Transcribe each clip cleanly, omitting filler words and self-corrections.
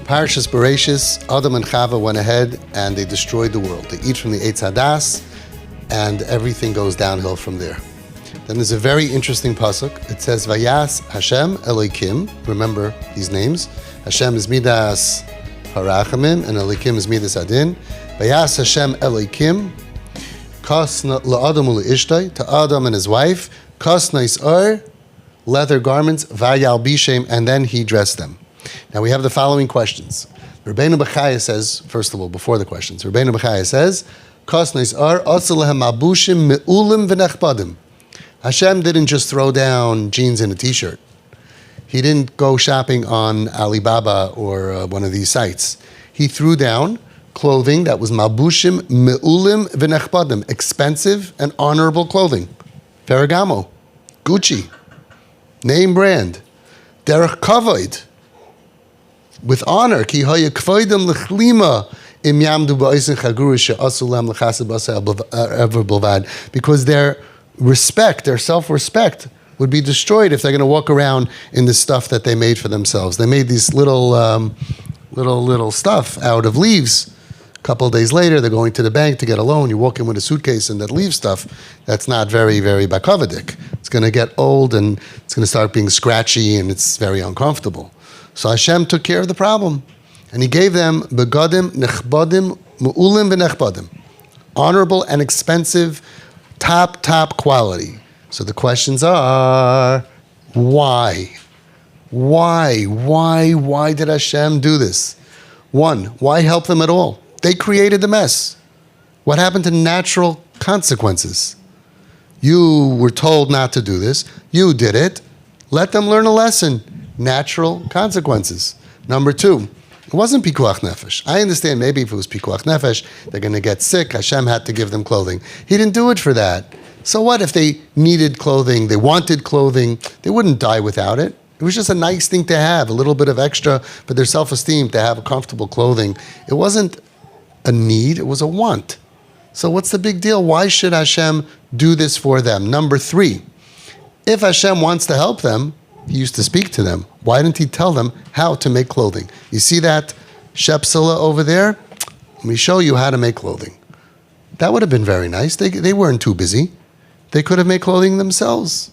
Parashas Bereshis, Adam and Chava went ahead and they destroyed the world. They eat from the Eitz Hadas, and everything goes downhill from there. Then there's a very interesting pasuk. It says, Vayas Hashem Elokim. Remember these names. Hashem is Midas Harachamim, and Elokim is Midas Adin. Vayas Hashem Elokim. Kasna la'adam u'le'ishtai, to Adam and his wife. Kasna is'ar, leather garments. Vayal bishem, and then he dressed them. Now we have the following questions. Rabbeinu Bechaya says, first of all, before the questions, Rabbeinu Bechaya says, Kasna is'ar, asalahem abushim me'ulim v'nechbadim. Hashem didn't just throw down jeans and a t-shirt. He didn't go shopping on Alibaba or one of these sites. He threw down clothing that was mabushim me'ulim v'nechbadim, expensive and honorable clothing. Ferragamo, Gucci, name brand, derech kavod, with honor. Ki haya kvodim lechlima im yamdu ba'osin chaguru she'asu lam l'chaseb asa ever bilvad, because their respect, their self-respect would be destroyed if they're going to walk around in the stuff that they made for themselves. They made these little stuff out of leaves. A couple of days later, they're going to the bank to get a loan. You walk in with a suitcase and that leaf stuff, that's not very, very bakavadik. It's going to get old and it's going to start being scratchy and it's very uncomfortable. So Hashem took care of the problem. And He gave them begadim nechbadim mu'ulim v'nechbadim, honorable and expensive, top quality. So the questions are, why? Why did Hashem do this? One, why help them at all? They created the mess. What happened to natural consequences? You were told not to do this. You did it. Let them learn a lesson. Natural consequences. Number two, it wasn't pikuach nefesh. I understand maybe if it was pikuach nefesh, they're going to get sick. Hashem had to give them clothing. He didn't do it for that. So what if they needed clothing, they wanted clothing, they wouldn't die without it. It was just a nice thing to have, a little bit of extra for their self-esteem, to have comfortable clothing. It wasn't a need, it was a want. So what's the big deal? Why should Hashem do this for them? Number three, if Hashem wants to help them, He used to speak to them. Why didn't He tell them how to make clothing? You see that shepsela over there? Let me show you how to make clothing. That would have been very nice. They weren't too busy. They could have made clothing themselves.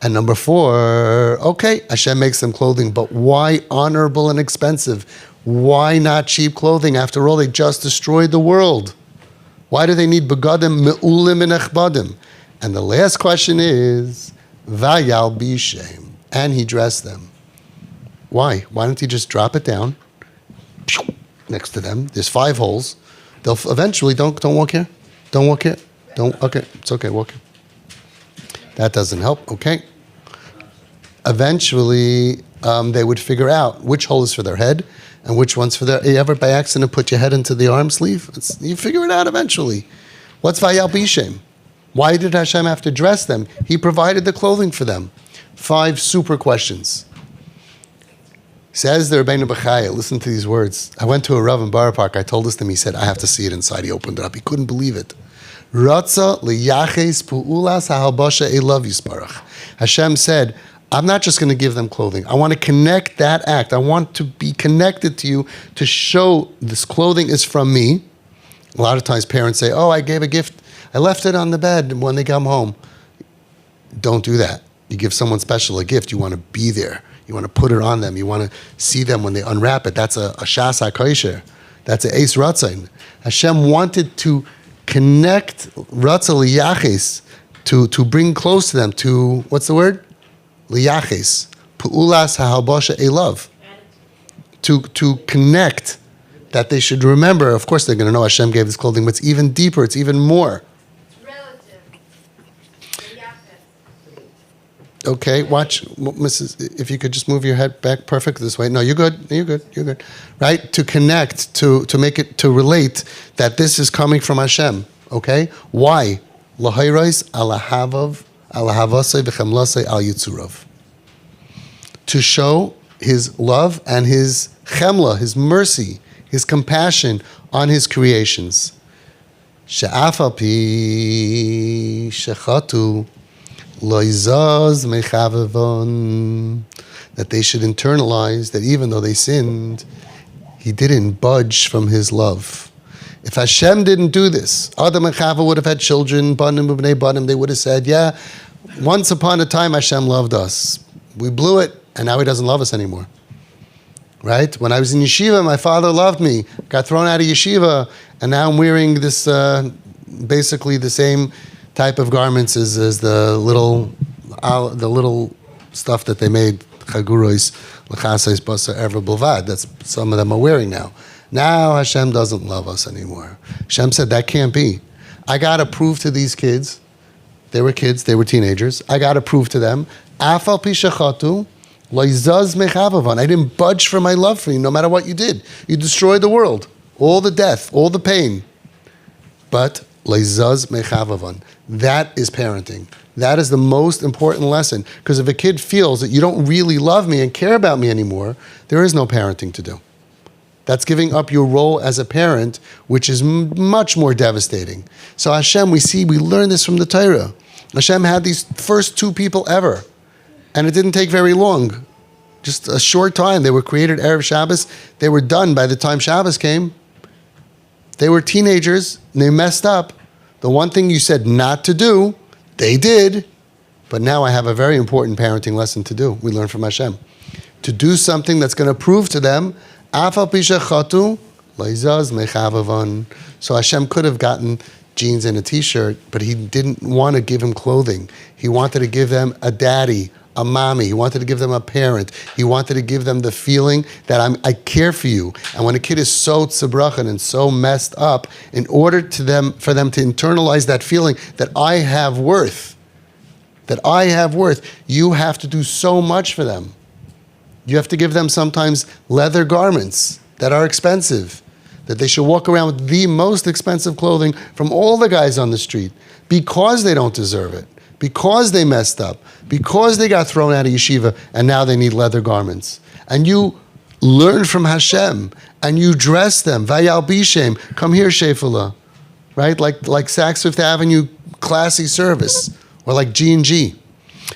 And number four, okay, Hashem makes them clothing, but why honorable and expensive? Why not cheap clothing? After all, they just destroyed the world. Why do they need begadim me'ulim and echbadim? And the last question is, vayal bishem, and he dressed them. Why? Why don't he just drop it down next to them? There's 5 holes. They'll eventually, don't walk here. Don't walk here. Okay, it's okay, walk here. That doesn't help, okay. Eventually, they would figure out which hole is for their head and which one's for their... You ever by accident put your head into the arm sleeve? You figure it out eventually. What's Vayal Bishem? Why did Hashem have to dress them? He provided the clothing for them. 5 super questions. Says the Rabbeinu Bechaya, listen to these words. I went to a Rav in Borough Park. I told this to him. He said, I have to see it inside. He opened it up. He couldn't believe it. Ratza liyaches pu'ulas ha'halbasha elav yisparach. Hashem said, I'm not just going to give them clothing. I want to connect that act. I want to be connected to you to show this clothing is from me. A lot of times parents say, I gave a gift. I left it on the bed when they come home. Don't do that. You give someone special a gift. You want to be there. You want to put it on them. You want to see them when they unwrap it. That's a shas ha'koisher. That's a eis ratzain. Hashem wanted to connect ratzah liyaches, to bring close to them, to, what's the word? Liyaches. Pu'ulas ha'halbasha elav. To connect, that they should remember. Of course they're going to know Hashem gave this clothing, but it's even deeper, it's even more. Okay, watch, Mrs. If you could just move your head back perfect this way. No, you're good. Right? To connect, to make it, to relate that this is coming from Hashem. Okay? Why? Lahayrais alahavav alahavasai v'chemlasai al yitzurav. To show His love and His chemla, His mercy, His compassion on His creations. She'af al pi shechatu loizaz mechavavon, that they should internalize that even though they sinned, He didn't budge from his love. If Hashem didn't do this, Adam and Chava would have had children, Banim, B'nai Banim, they would have said, yeah, once upon a time Hashem loved us. We blew it, and now he doesn't love us anymore. Right? When I was in yeshiva, my father loved me, got thrown out of yeshiva, and now I'm wearing this, basically the same type of garments as the little stuff that they made, chagurois, l'chasais, basa, ever bilvad. That's some of them are wearing now. Now Hashem doesn't love us anymore. Hashem said that can't be. I got to prove to these kids, they were teenagers, I got to prove to them, afal pi shechatu, loizaz mechavavan. I didn't budge from my love for you, no matter what you did. You destroyed the world, all the death, all the pain. But loizaz mechavavan. That is parenting. That is the most important lesson. Because if a kid feels that you don't really love me and care about me anymore, there is no parenting to do. That's giving up your role as a parent, which is much more devastating. So Hashem, we learn this from the Torah. Hashem had these first two people ever. And it didn't take very long. Just a short time. They were created Erev Shabbos. They were done by the time Shabbos came. They were teenagers. And they messed up. The one thing you said not to do, they did. But now I have a very important parenting lesson to do. We learn from Hashem. To do something that's going to prove to them, Afal pi shechatu, loizaz mechavavan. So Hashem could have gotten jeans and a t-shirt, but he didn't want to give him clothing. He wanted to give them a daddy, a mommy. He wanted to give them a parent. He wanted to give them the feeling that I care for you. And when a kid is so tzebrachan and so messed up, in order for them to internalize that feeling that I have worth, you have to do so much for them. You have to give them sometimes leather garments that are expensive, that they should walk around with the most expensive clothing from all the guys on the street because they don't deserve it, because they messed up, because they got thrown out of yeshiva and now they need leather garments. And you learn from Hashem and you dress them. Vayal bishem, come here, Shefala. Right? Like Saks Fifth Avenue classy service, or like G&G.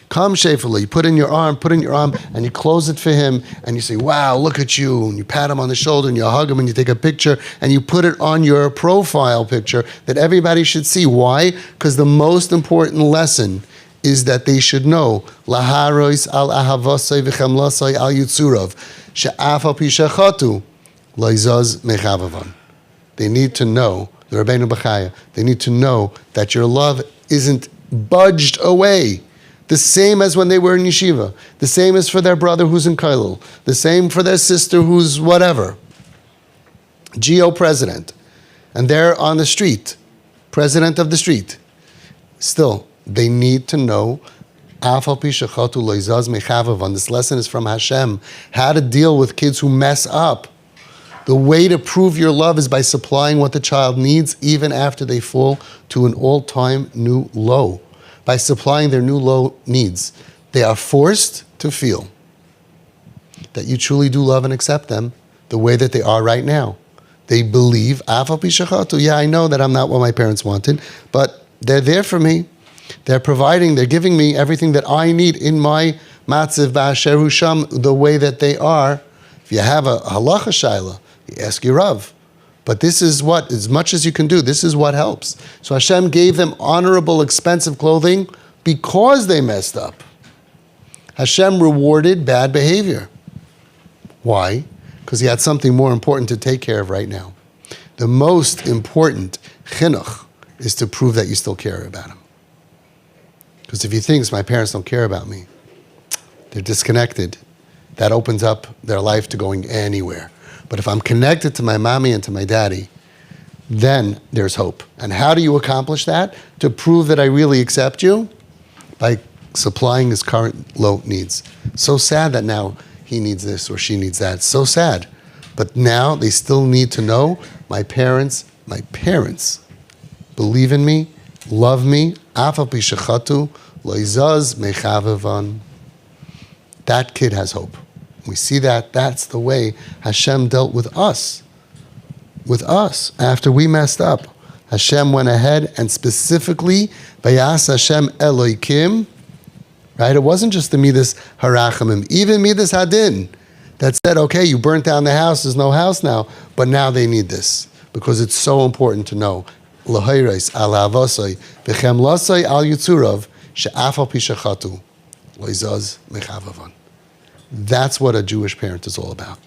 Come, Shefala, you put in your arm, and you close it for him, and you say, wow, look at you, and you pat him on the shoulder, and you hug him, and you take a picture, and you put it on your profile picture that everybody should see. Why? Because the most important lesson is that they should know, laharois al ahavosai v'chamlasai al yutzurav, she'af al pi shechatu, loizaz mechavavan. They need to know, the Rabbeinu B'chaya, they need to know that your love isn't budged away. The same as when they were in yeshiva. The same as for their brother who's in kollel. The same for their sister who's whatever. GO president. And they're on the street. President of the street. Still, they need to know this lesson is from Hashem. How to deal with kids who mess up. The way to prove your love is by supplying what the child needs even after they fall to an all-time new low. By supplying their new low needs. They are forced to feel that you truly do love and accept them the way that they are right now. They believe, yeah, I know that I'm not what my parents wanted, but they're there for me. They're providing, they're giving me everything that I need in my matziv ba'asher hu sham, the way that they are. If you have a halacha shaila, you ask your Rav. But this is what, as much as you can do, this is what helps. So Hashem gave them honorable, expensive clothing because they messed up. Hashem rewarded bad behavior. Why? Because he had something more important to take care of right now. The most important chinuch is to prove that you still care about him. Because if he thinks my parents don't care about me, they're disconnected, that opens up their life to going anywhere. But if I'm connected to my mommy and to my daddy, then there's hope. And how do you accomplish that? To prove that I really accept you? By supplying his current low needs. So sad that now he needs this or she needs that. So sad. But now they still need to know my parents believe in me, love me. Afal pi shechatu, loizaz mechavavan. That kid has hope. We see that that's the way Hashem dealt with us. With us, after we messed up. Hashem went ahead and specifically, Vayas Hashem Eloikim, right? It wasn't just the Midas Harachamim, even Midas Hadin. that said, okay, you burnt down the house, there's no house now, but now they need this because it's so important to know. L'hoiros al avosai v'chem lasai al yitzurav she'af al pi shechatu lo'izaz mechavavan. That's what a Jewish parent is all about.